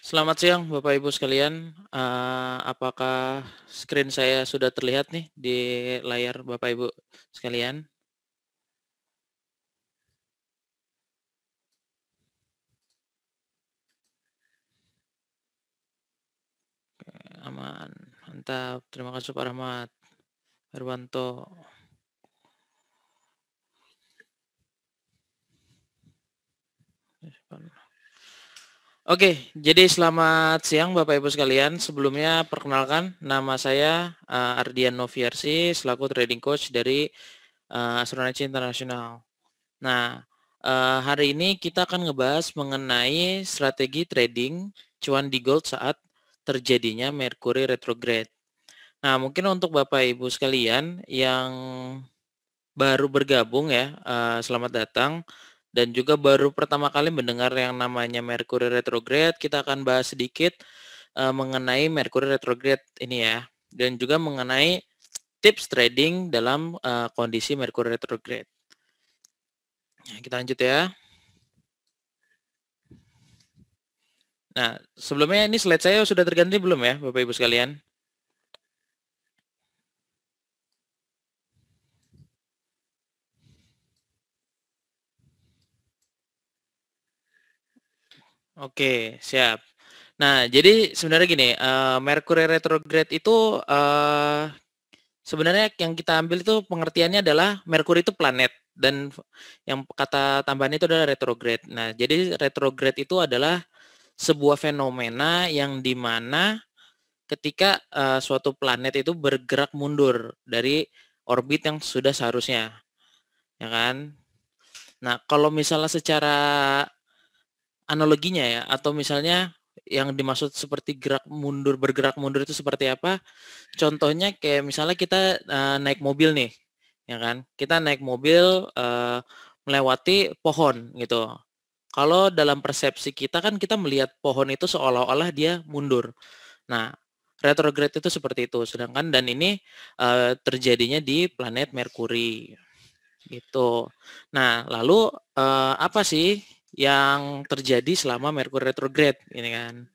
Selamat siang Bapak Ibu sekalian. Apakah screen saya sudah terlihat nih di layar Bapak Ibu sekalian? Aman, mantap. Terima kasih Pak Rahmat, Herwanto. Oke, jadi selamat siang Bapak Ibu sekalian. Sebelumnya perkenalkan, nama saya Ardian Noviarsi selaku trading coach dari Astronaci Internasional. Nah, hari ini kita akan ngebahas mengenai strategi trading cuan di gold saat terjadinya Mercury retrograde. Nah, mungkin untuk Bapak Ibu sekalian yang baru bergabung ya, selamat datang. Dan juga baru pertama kali mendengar yang namanya Mercury retrograde, kita akan bahas sedikit mengenai Mercury retrograde ini ya. Dan juga mengenai tips trading dalam kondisi Mercury retrograde. Nah, kita lanjut ya. Nah, sebelumnya ini slide saya sudah terganti belum ya, Bapak Ibu sekalian? Oke, siap. Nah, jadi sebenarnya gini, Mercury retrograde itu sebenarnya yang kita ambil itu pengertiannya adalah Mercury itu planet dan yang kata tambahan itu adalah retrograde. Nah, jadi retrograde itu adalah sebuah fenomena yang dimana ketika suatu planet itu bergerak mundur dari orbit yang sudah seharusnya, ya kan? Nah, kalau misalnya secara analoginya ya, atau misalnya yang dimaksud seperti bergerak mundur itu seperti apa? Contohnya kayak misalnya kita naik mobil nih, ya kan? Kita naik mobil melewati pohon gitu. Kalau dalam persepsi kita kan kita melihat pohon itu seolah-olah dia mundur. Nah, retrograde itu seperti itu. Sedangkan dan ini terjadinya di planet Merkuri gitu. Nah, lalu apa sih yang terjadi selama Mercury retrograde ini kan?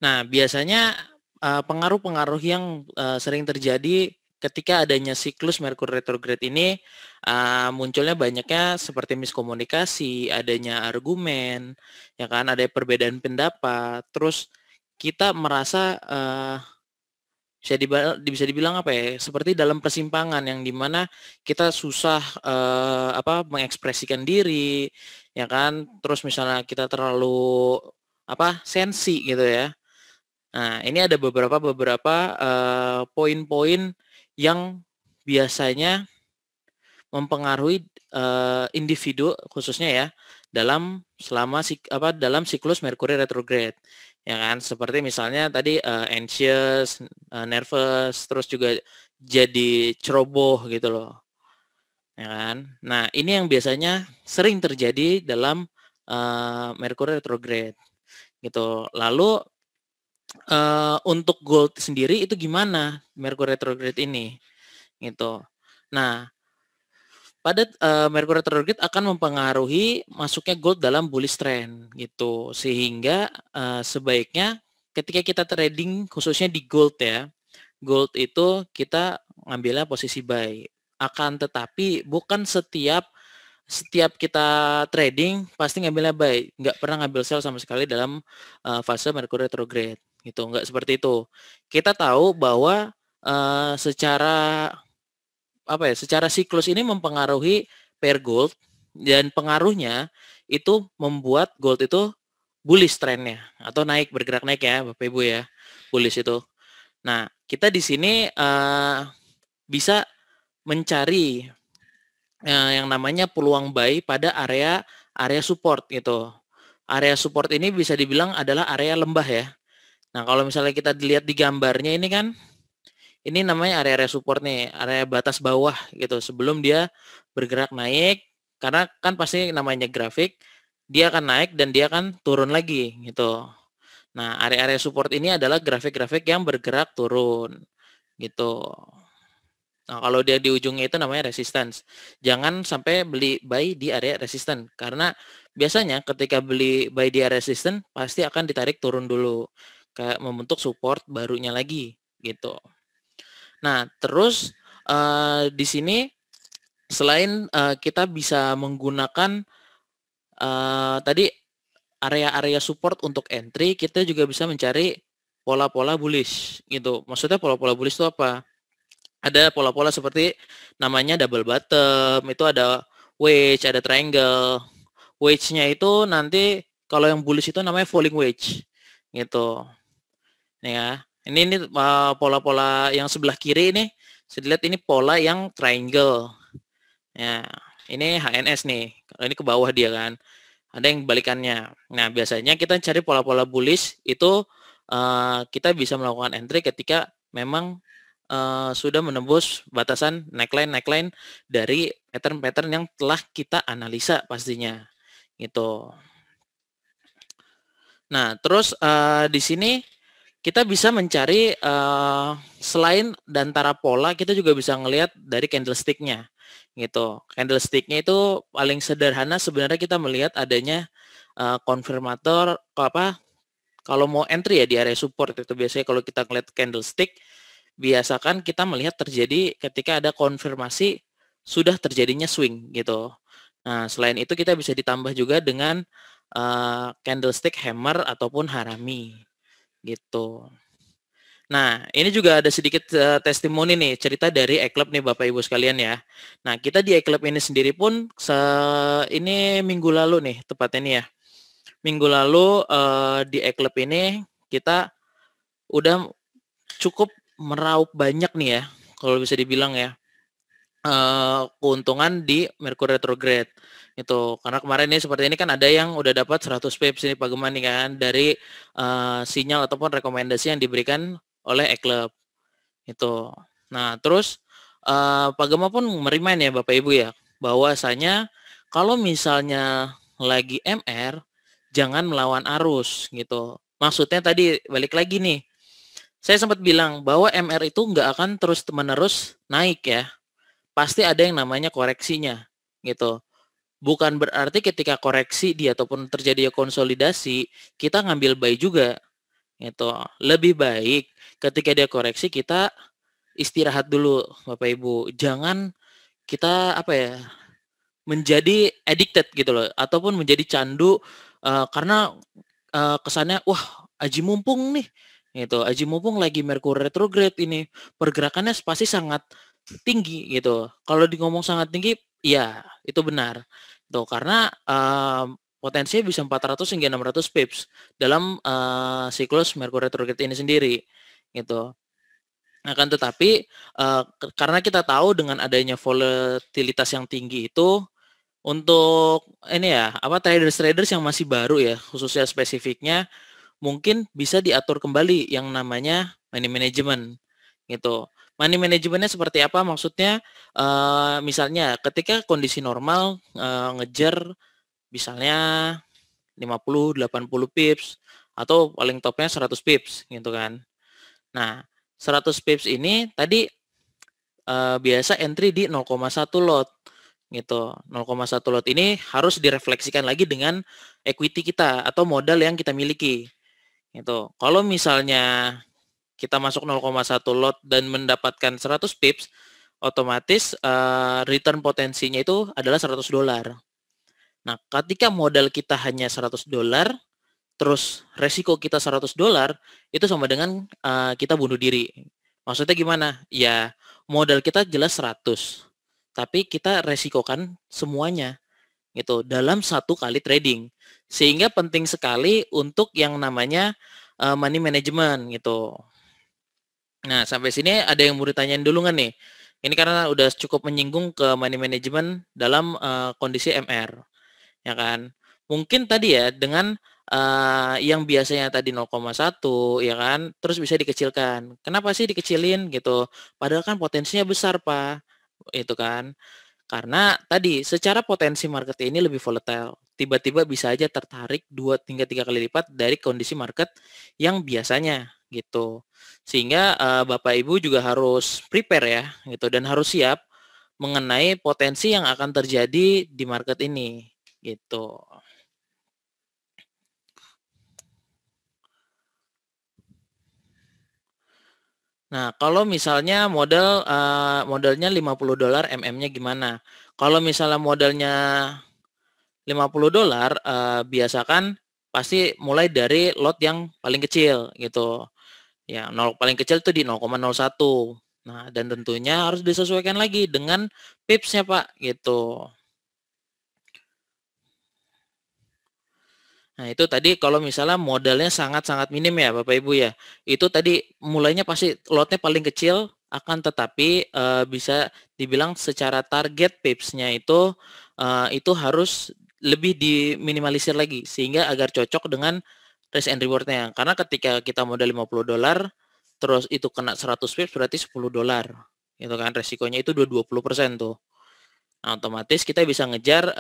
Nah, biasanya pengaruh-pengaruh yang sering terjadi ketika adanya siklus Mercury retrograde ini munculnya banyaknya seperti miskomunikasi, adanya argumen, ya kan, ada perbedaan pendapat, terus kita merasa bisa dibilang apa ya, seperti dalam persimpangan yang dimana kita susah mengekspresikan diri, ya kan, terus misalnya kita terlalu sensi gitu ya. Nah, ini ada beberapa poin-poin yang biasanya mempengaruhi individu khususnya ya dalam siklus Mercury retrograde, ya kan, seperti misalnya tadi anxious, nervous, terus juga jadi ceroboh gitu loh, ya kan. Nah, ini yang biasanya sering terjadi dalam Mercury retrograde gitu. Lalu untuk gold sendiri itu gimana Mercury retrograde ini gitu. Nah, pada Mercury retrograde akan mempengaruhi masuknya gold dalam bullish trend gitu. Sehingga sebaiknya ketika kita trading khususnya di gold ya, gold itu kita ngambilnya posisi buy. Akan tetapi bukan setiap kita trading pasti ngambilnya buy, nggak pernah ngambil sell sama sekali dalam fase Mercury retrograde gitu, nggak seperti itu. Kita tahu bahwa secara secara siklus ini mempengaruhi pair gold dan pengaruhnya itu membuat gold itu bullish trennya atau naik, bergerak naik ya Bapak Ibu ya, bullish itu. Nah, kita di sini bisa mencari yang namanya peluang buy pada area support gitu. Area support ini bisa dibilang adalah area lembah ya. Nah, kalau misalnya kita dilihat di gambarnya ini kan, ini namanya area support nih, area batas bawah gitu. Sebelum dia bergerak naik, karena kan pasti namanya grafik, dia akan naik dan dia akan turun lagi gitu. Nah, area-area support ini adalah grafik-grafik yang bergerak turun gitu. Nah, kalau dia di ujungnya itu namanya resistance. Jangan sampai beli buy di area resistance karena biasanya ketika beli buy di area resistance pasti akan ditarik turun dulu, kayak membentuk support barunya lagi gitu. Nah, terus di sini selain kita bisa menggunakan tadi area-area support untuk entry, kita juga bisa mencari pola-pola bullish gitu. Maksudnya pola-pola bullish itu apa? Ada pola-pola seperti namanya double bottom, itu ada wedge, ada triangle. Wedge-nya itu nanti kalau yang bullish itu namanya falling wedge gitu. Nih ya. Ini pola-pola yang sebelah kiri ini, saya lihat ini pola yang triangle. Ya, ini HNS nih. Kalau ini ke bawah dia kan. Ada yang balikannya. Nah, biasanya kita cari pola-pola bullish itu kita bisa melakukan entry ketika memang sudah menembus batasan neckline dari pattern-pattern yang telah kita analisa pastinya. Gitu. Nah, terus di sini kita bisa mencari selain antara pola, kita juga bisa ngelihat dari candlestick-nya gitu. Candlestick-nya itu paling sederhana sebenarnya kita melihat adanya konfirmator kalau mau entry ya di area support itu biasanya kalau kita ngelihat candlestick biasakan kita melihat terjadi ketika ada konfirmasi sudah terjadinya swing gitu. Nah, selain itu kita bisa ditambah juga dengan candlestick hammer ataupun harami gitu. Nah, ini juga ada sedikit testimoni nih, cerita dari eClub nih Bapak Ibu sekalian ya. Nah, kita di eClub ini sendiri pun ini minggu lalu nih, tepatnya nih ya. Minggu lalu di eClub ini kita udah cukup meraup banyak nih ya, kalau bisa dibilang ya. Keuntungan di Mercury retrograde itu karena kemarin ini seperti ini kan ada yang udah dapat 100 pips ini Pak Geman nih kan dari sinyal ataupun rekomendasi yang diberikan oleh eClub itu. Nah terus Pak Gema pun merimain ya Bapak Ibu ya bahwasanya kalau misalnya lagi MR jangan melawan arus gitu. Maksudnya tadi balik lagi nih, saya sempat bilang bahwa MR itu nggak akan terus menerus naik ya, pasti ada yang namanya koreksinya gitu. Bukan berarti ketika koreksi dia ataupun terjadi konsolidasi kita ngambil buy juga gitu. Lebih baik ketika dia koreksi kita istirahat dulu Bapak Ibu. Jangan kita menjadi addicted gitu loh ataupun menjadi candu karena kesannya wah aji mumpung nih gitu. Aji mumpung lagi Mercury retrograde ini pergerakannya pasti sangat tinggi gitu. Kalau di ngomong sangat tinggi, ya itu benar. Tuh karena potensinya bisa 400 hingga 600 pips dalam siklus Mercury retrograde ini sendiri gitu. Akan tetapi karena kita tahu dengan adanya volatilitas yang tinggi itu untuk ini ya, traders-traders yang masih baru ya, khususnya spesifiknya mungkin bisa diatur kembali yang namanya money management gitu. Money manajemennya seperti apa? Maksudnya misalnya ketika kondisi normal ngejar misalnya 50, 80 pips atau paling topnya 100 pips gitu kan. Nah, 100 pips ini tadi biasa entry di 0,1 lot gitu. 0,1 lot ini harus direfleksikan lagi dengan equity kita atau modal yang kita miliki. Gitu. Kalau misalnya kita masuk 0,1 lot dan mendapatkan 100 pips, otomatis return potensinya itu adalah $100. Nah, ketika modal kita hanya $100, terus resiko kita $100, itu sama dengan kita bunuh diri. Maksudnya gimana? Ya, modal kita jelas 100, tapi kita resikokan semuanya gitu dalam satu kali trading. Sehingga penting sekali untuk yang namanya money management gitu. Nah, sampai sini ada yang mau ditanyain dulu nggak nih? Ini karena udah cukup menyinggung ke money management dalam kondisi MR, ya kan? Mungkin tadi ya dengan yang biasanya tadi 0,1 ya kan, terus bisa dikecilkan. Kenapa sih dikecilin gitu? Padahal kan potensinya besar, Pak. Itu kan. Karena tadi secara potensi market ini lebih volatile. Tiba-tiba bisa aja tertarik 2 hingga 3 kali lipat dari kondisi market yang biasanya gitu. Sehingga Bapak Ibu juga harus prepare ya gitu dan harus siap mengenai potensi yang akan terjadi di market ini gitu. Nah, kalau misalnya modalnya $50 MM-nya gimana? Kalau misalnya modalnya $50, biasakan pasti mulai dari lot yang paling kecil gitu. Ya, paling kecil itu di 0,01. Nah, dan tentunya harus disesuaikan lagi dengan pips-nya, Pak, gitu. Nah, itu tadi kalau misalnya modalnya sangat-sangat minim ya, Bapak Ibu ya. Itu tadi mulainya pasti lotnya paling kecil, akan tetapi bisa dibilang secara target pips-nya itu harus lebih diminimalisir lagi sehingga agar cocok dengan risk and reward-nya. Karena ketika kita modal $50, terus itu kena 100 pips berarti $10. Gitu kan, resikonya itu 20% tuh. Nah, otomatis kita bisa ngejar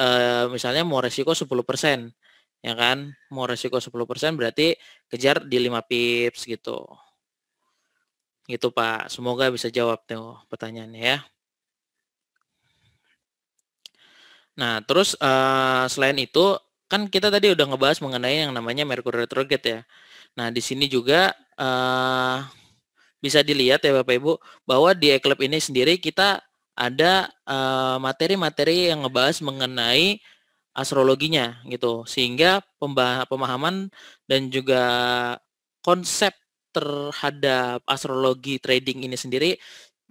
misalnya mau resiko 10%, ya kan? Mau resiko 10% berarti kejar di 5 pips gitu. Gitu, Pak. Semoga bisa jawab tuh pertanyaannya ya. Nah, terus selain itu kan kita tadi udah ngebahas mengenai yang namanya Mercury retrograde ya. Nah, di sini juga bisa dilihat ya Bapak Ibu bahwa di eClub ini sendiri kita ada materi-materi yang ngebahas mengenai astrologinya gitu sehingga pemahaman dan juga konsep terhadap astrologi trading ini sendiri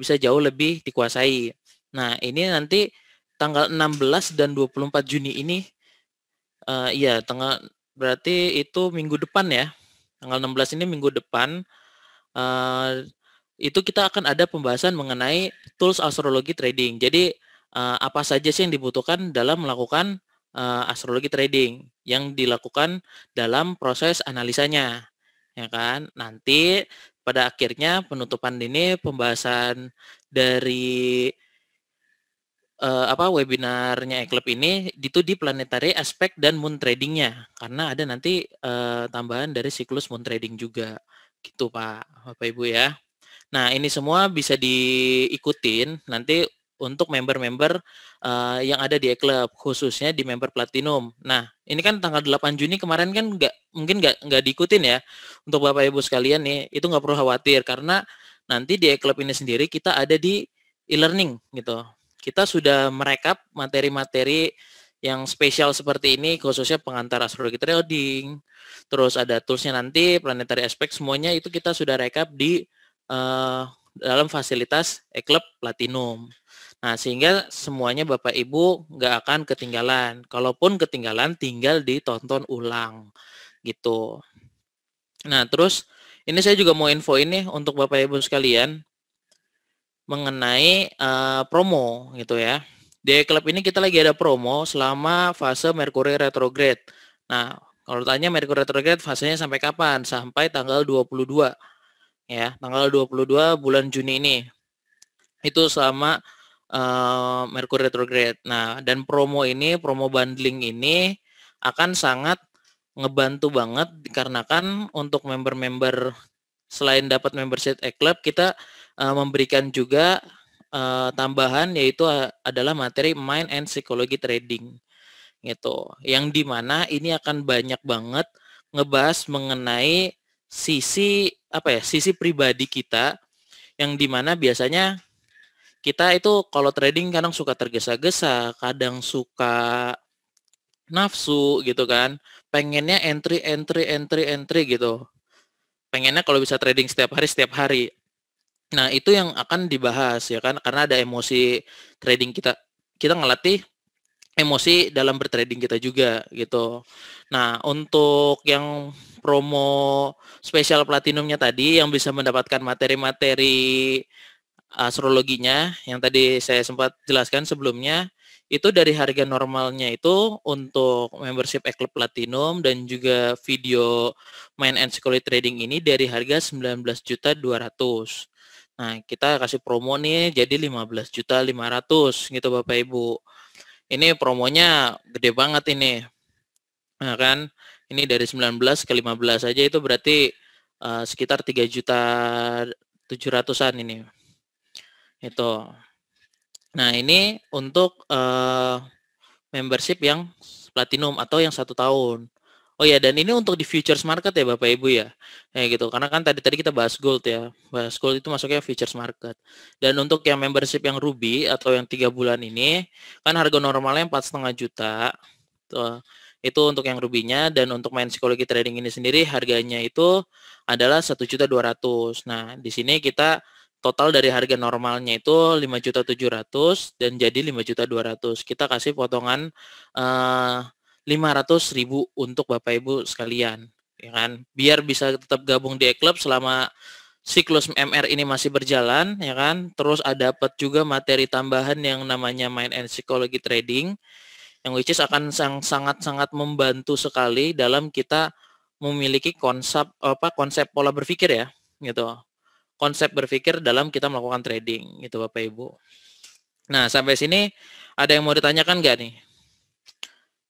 bisa jauh lebih dikuasai. Nah, ini nanti tanggal 16 dan 24 Juni ini iya berarti itu minggu depan ya. Tanggal 16 ini minggu depan itu kita akan ada pembahasan mengenai tools astrologi trading. Jadi apa saja sih yang dibutuhkan dalam melakukan astrologi trading yang dilakukan dalam proses analisanya, ya kan? Nanti pada akhirnya penutupan ini pembahasan dari webinarnya eClub ini itu di planetary aspect dan moon tradingnya karena ada nanti tambahan dari siklus moon trading juga gitu Pak Bapak Ibu ya. Nah, ini semua bisa diikutin nanti untuk member-member yang ada di eClub, khususnya di member Platinum. Nah, ini kan tanggal 8 Juni kemarin kan mungkin nggak diikutin ya. Untuk Bapak Ibu sekalian nih, itu nggak perlu khawatir karena nanti di eClub ini sendiri kita ada di e-learning gitu. Kita sudah merekap materi-materi yang spesial seperti ini, khususnya pengantar astrologi trading, terus ada toolsnya nanti, planetary aspect, semuanya itu kita sudah rekap di dalam fasilitas eClub Platinum. Nah, sehingga semuanya Bapak Ibu nggak akan ketinggalan. Kalaupun ketinggalan, tinggal ditonton ulang gitu. Nah, terus ini saya juga mau info ini untuk Bapak Ibu sekalian mengenai promo gitu ya. Di eClub ini kita lagi ada promo selama fase Mercury retrograde. Nah, kalau tanya Mercury retrograde fasenya sampai kapan? Sampai tanggal 22 ya, tanggal 22 bulan Juni ini. Itu selama Mercury retrograde. Nah, dan promo bundling ini akan sangat ngebantu banget dikarenakan untuk member-member selain dapat membership eClub, kita memberikan juga tambahan yaitu adalah materi mind and psychology trading gitu. Yang dimana ini akan banyak banget ngebahas mengenai sisi pribadi kita yang dimana biasanya kita itu kalau trading kadang suka tergesa-gesa, kadang suka nafsu gitu kan. Pengennya entry gitu. Pengennya kalau bisa trading setiap hari. Nah, itu yang akan dibahas ya kan karena ada emosi trading kita. Kita ngelatih emosi dalam bertrading kita juga gitu. Nah, untuk yang promo spesial platinumnya tadi yang bisa mendapatkan materi-materi astrologinya yang tadi saya sempat jelaskan sebelumnya itu dari harga normalnya itu untuk membership eClub Platinum dan juga video main and psychology trading ini dari harga 19.200.000. Nah, kita kasih promo nih jadi 15.500.000 gitu Bapak Ibu. Ini promonya gede banget ini. Nah, kan ini dari 19 ke 15 aja itu berarti sekitar 3.700.000-an ini. Itu. Nah, ini untuk membership yang platinum atau yang 1 tahun. Oh ya, dan ini untuk di futures market ya Bapak Ibu ya. Gitu. Karena kan tadi kita bahas gold ya. Bahas gold itu masuknya futures market. Dan untuk yang membership yang Ruby atau yang 3 bulan ini, kan harga normalnya 4,5 juta. Tuh. Itu untuk yang Ruby-nya, dan untuk main psikologi trading ini sendiri harganya itu adalah 1.200.000. Nah, di sini kita total dari harga normalnya itu 5.700.000 dan jadi 5.200.000. Kita kasih potongan 500.000 untuk Bapak Ibu sekalian, ya kan? Biar bisa tetap gabung di e-club selama siklus MR ini masih berjalan, ya kan? Terus ada dapat juga materi tambahan yang namanya Mind and Psychology Trading, yang which is akan sangat-sangat membantu sekali dalam kita memiliki konsep pola berpikir ya, gitu. Konsep berpikir dalam kita melakukan trading, gitu Bapak Ibu. Nah, sampai sini ada yang mau ditanyakan nggak nih?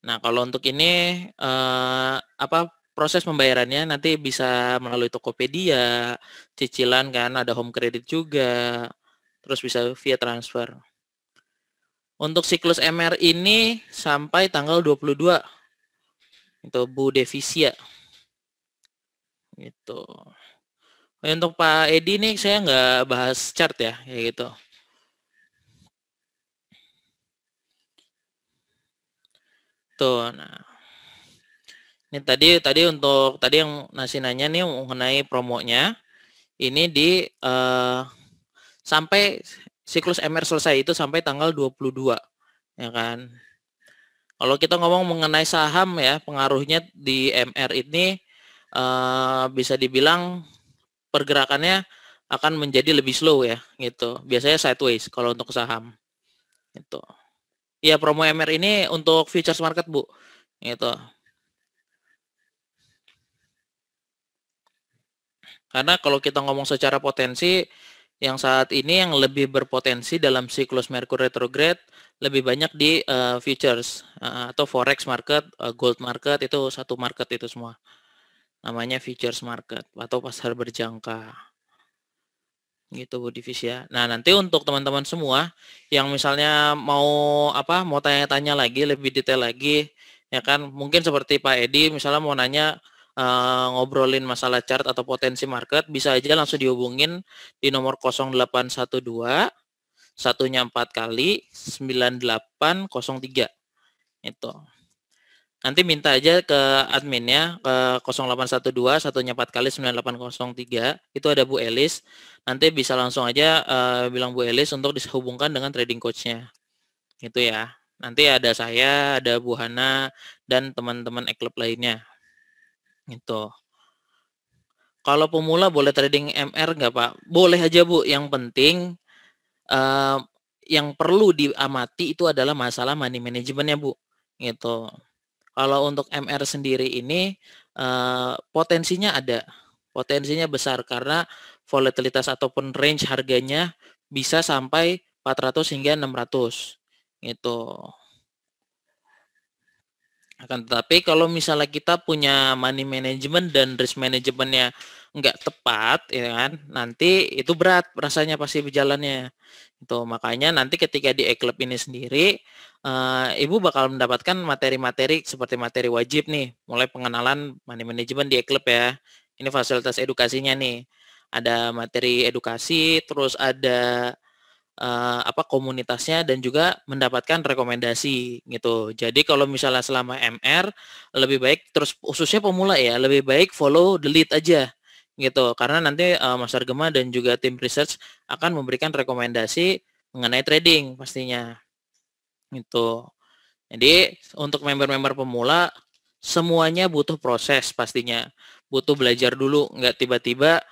Nah, kalau untuk ini proses pembayarannya nanti bisa melalui Tokopedia, cicilan kan, ada home credit juga, terus bisa via transfer. Untuk siklus MR ini sampai tanggal 22. Itu Bu Devisia. Gitu. Untuk Pak Edi nih saya nggak bahas chart ya, kayak gitu. Tuh, nah. Ini tadi untuk tadi yang nanya nih mengenai promonya. Ini di sampai siklus MR selesai itu sampai tanggal 22, ya kan. Kalau kita ngomong mengenai saham ya, pengaruhnya di MR ini bisa dibilang pergerakannya akan menjadi lebih slow ya, gitu. Biasanya sideways kalau untuk saham. Gitu. Ya, promo MR ini untuk futures market, Bu. Gitu. Karena kalau kita ngomong secara potensi, yang saat ini yang lebih berpotensi dalam siklus Merkur retrograde lebih banyak di futures atau forex market, gold market, itu satu market itu semua. Namanya futures market atau pasar berjangka. Gitu Bu Divisi ya. Nah, nanti untuk teman-teman semua yang misalnya mau tanya-tanya lagi lebih detail lagi, ya kan, mungkin seperti Pak Edi misalnya mau nanya ngobrolin masalah chart atau potensi market, bisa aja langsung dihubungin di nomor 0812 satunya 4 kali 9803 itu. Nanti minta aja ke adminnya ke 0812 satunya 4 kali 9803, itu ada Bu Elis. Nanti bisa langsung aja bilang Bu Elis untuk dihubungkan dengan trading coach-nya. Gitu ya. Nanti ada saya, ada Bu Hana, dan teman-teman e-club lainnya. Gitu. Kalau pemula boleh trading MR nggak Pak? Boleh aja Bu, yang penting yang perlu diamati itu adalah masalah money management-nya Bu. Gitu. Kalau untuk MR sendiri ini potensinya ada, potensinya besar karena volatilitas ataupun range harganya bisa sampai 400 hingga 600 gitu. Akan tetapi kalau misalnya kita punya money management dan risk manajemennya nggak tepat, ya kan, nanti itu berat rasanya pasti berjalannya. Itu makanya nanti ketika di e-club ini sendiri, Ibu bakal mendapatkan materi-materi seperti materi wajib nih, mulai pengenalan money management di e-club ya. Ini fasilitas edukasinya nih. Ada materi edukasi, terus ada komunitasnya, dan juga mendapatkan rekomendasi gitu. Jadi kalau misalnya selama MR lebih baik, terus khususnya pemula ya, lebih baik follow the lead aja gitu. Karena nanti Mas Argema dan juga tim research akan memberikan rekomendasi mengenai trading pastinya. Gitu. Jadi untuk member-member pemula semuanya butuh proses pastinya. Butuh belajar dulu, nggak tiba-tiba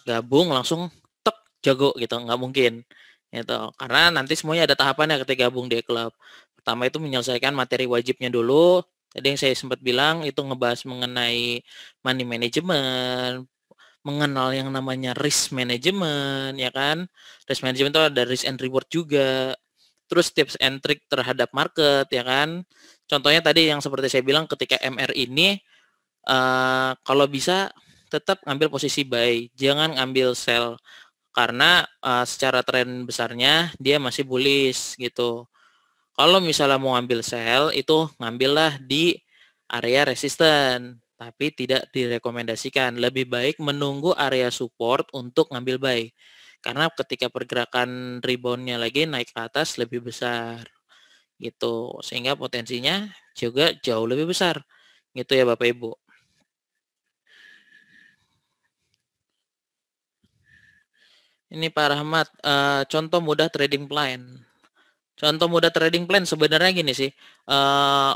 gabung langsung tek jago gitu, nggak mungkin. Gitu. Karena nanti semuanya ada tahapannya ketika gabung di klub. Pertama itu menyelesaikan materi wajibnya dulu. Tadi yang saya sempat bilang itu ngebahas mengenai money management, mengenal yang namanya risk management, ya kan. Risk management itu ada risk and reward juga. Terus tips and trick terhadap market, ya kan. Contohnya tadi yang seperti saya bilang ketika MR ini kalau bisa tetap ngambil posisi buy, jangan ngambil sell. Karena secara tren besarnya dia masih bullish gitu. Kalau misalnya mau ngambil sell itu ngambillah di area resisten, tapi tidak direkomendasikan. Lebih baik menunggu area support untuk ngambil buy. Karena ketika pergerakan rebound-nya lagi naik ke atas lebih besar. Gitu. Sehingga potensinya juga jauh lebih besar. Gitu ya Bapak Ibu. Ini Pak Rahmat, contoh mudah trading plan. Contoh mudah trading plan sebenarnya gini sih,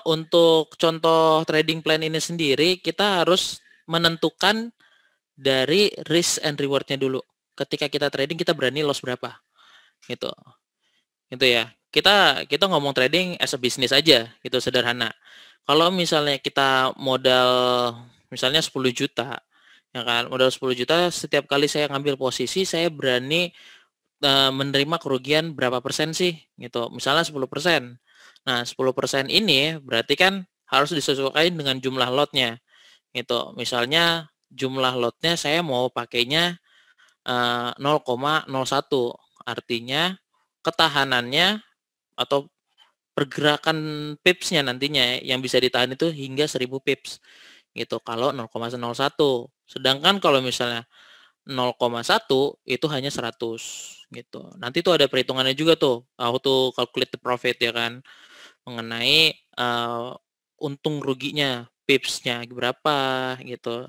untuk contoh trading plan ini sendiri kita harus menentukan dari risk and reward-nya dulu. Ketika kita trading kita berani loss berapa, gitu. Gitu ya. Kita ngomong trading as a business aja, gitu sederhana. Kalau misalnya kita modal misalnya 10 juta, ya kan, modal 10 juta setiap kali saya ngambil posisi saya berani menerima kerugian berapa persen sih gitu. Misalnya 10%. Nah, 10% ini berarti kan harus disesuaikan dengan jumlah lotnya gitu. Misalnya jumlah lotnya saya mau pakainya 0,01. Artinya ketahanannya atau pergerakan pipsnya nantinya yang bisa ditahan itu hingga 1000 pips gitu kalau 0,01. Sedangkan kalau misalnya 0,1 itu hanya 100 gitu. Nanti tuh ada perhitungannya juga tuh, how to calculate the profit ya kan, mengenai untung ruginya, pips-nya berapa gitu.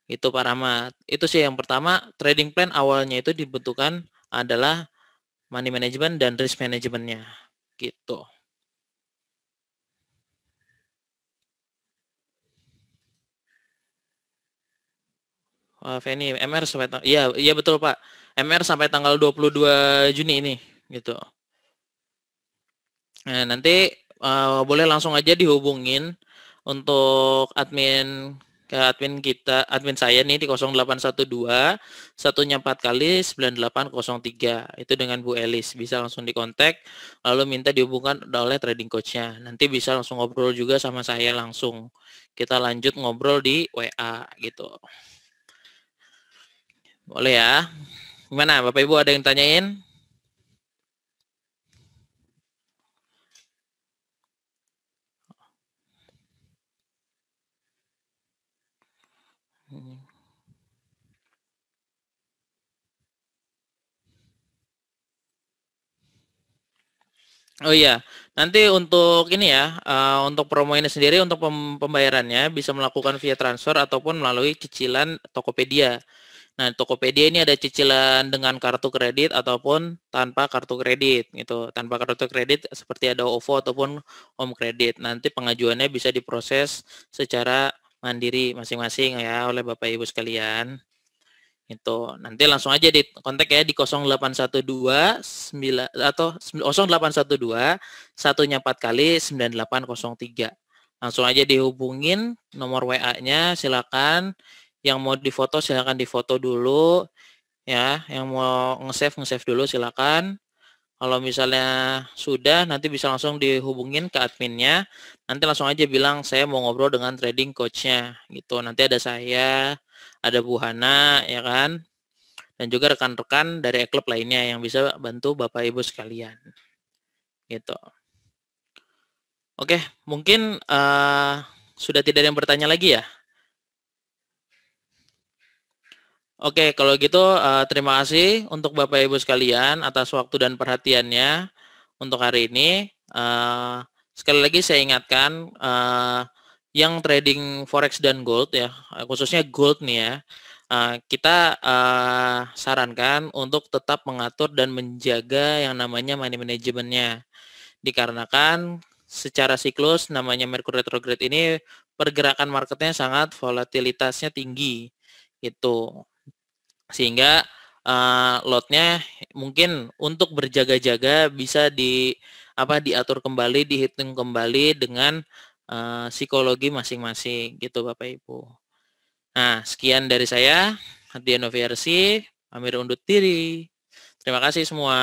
Itu Pak Rahmat. Itu sih yang pertama, trading plan awalnya itu dibentukkan adalah money management dan risk management-nya gitu. Feni, MR sampai iya iya betul Pak. MR sampai tanggal 22 Juni ini gitu. Nah, nanti boleh langsung aja dihubungin untuk admin kita, admin saya nih di 0812 satunya 4 kali 9803. Itu dengan Bu Elis. Bisa langsung dikontak lalu minta dihubungkan oleh trading coach-nya. Nanti bisa langsung ngobrol juga sama saya langsung. Kita lanjut ngobrol di WA gitu. Boleh ya? Gimana Bapak Ibu ada yang tanyain? Oh iya, nanti untuk ini ya, untuk promo ini sendiri untuk pembayarannya bisa melakukan via transfer ataupun melalui cicilan Tokopedia. Nah, Tokopedia ini ada cicilan dengan kartu kredit ataupun tanpa kartu kredit gitu. Tanpa kartu kredit seperti ada OVO ataupun Home Credit. Nanti pengajuannya bisa diproses secara mandiri masing-masing ya oleh Bapak Ibu sekalian. Itu nanti langsung aja di kontak ya di 0812 9 atau 0812 satunya 4 kali 9803. Langsung aja dihubungin nomor WA-nya silakan. Yang mau difoto silakan difoto dulu ya. Yang mau nge-save dulu silakan. Kalau misalnya sudah nanti bisa langsung dihubungin ke adminnya. Nanti langsung aja bilang saya mau ngobrol dengan trading coach-nya gitu. Nanti ada saya, ada Bu Hana ya kan, dan juga rekan-rekan dari klub lainnya yang bisa bantu Bapak Ibu sekalian gitu. Oke, mungkin sudah tidak ada yang bertanya lagi ya. Oke, kalau gitu terima kasih untuk Bapak Ibu sekalian atas waktu dan perhatiannya untuk hari ini. Sekali lagi saya ingatkan yang trading forex dan gold ya, khususnya gold nih ya, kita sarankan untuk tetap mengatur dan menjaga yang namanya money manajemennya. Dikarenakan secara siklus namanya Mercury retrograde ini pergerakan marketnya sangat volatilitasnya tinggi gitu. Sehingga lotnya mungkin untuk berjaga-jaga bisa diatur kembali, dihitung kembali dengan psikologi masing-masing gitu Bapak Ibu. Nah, sekian dari saya, Hadiah Noviarsi, pamit undur diri. Terima kasih semua.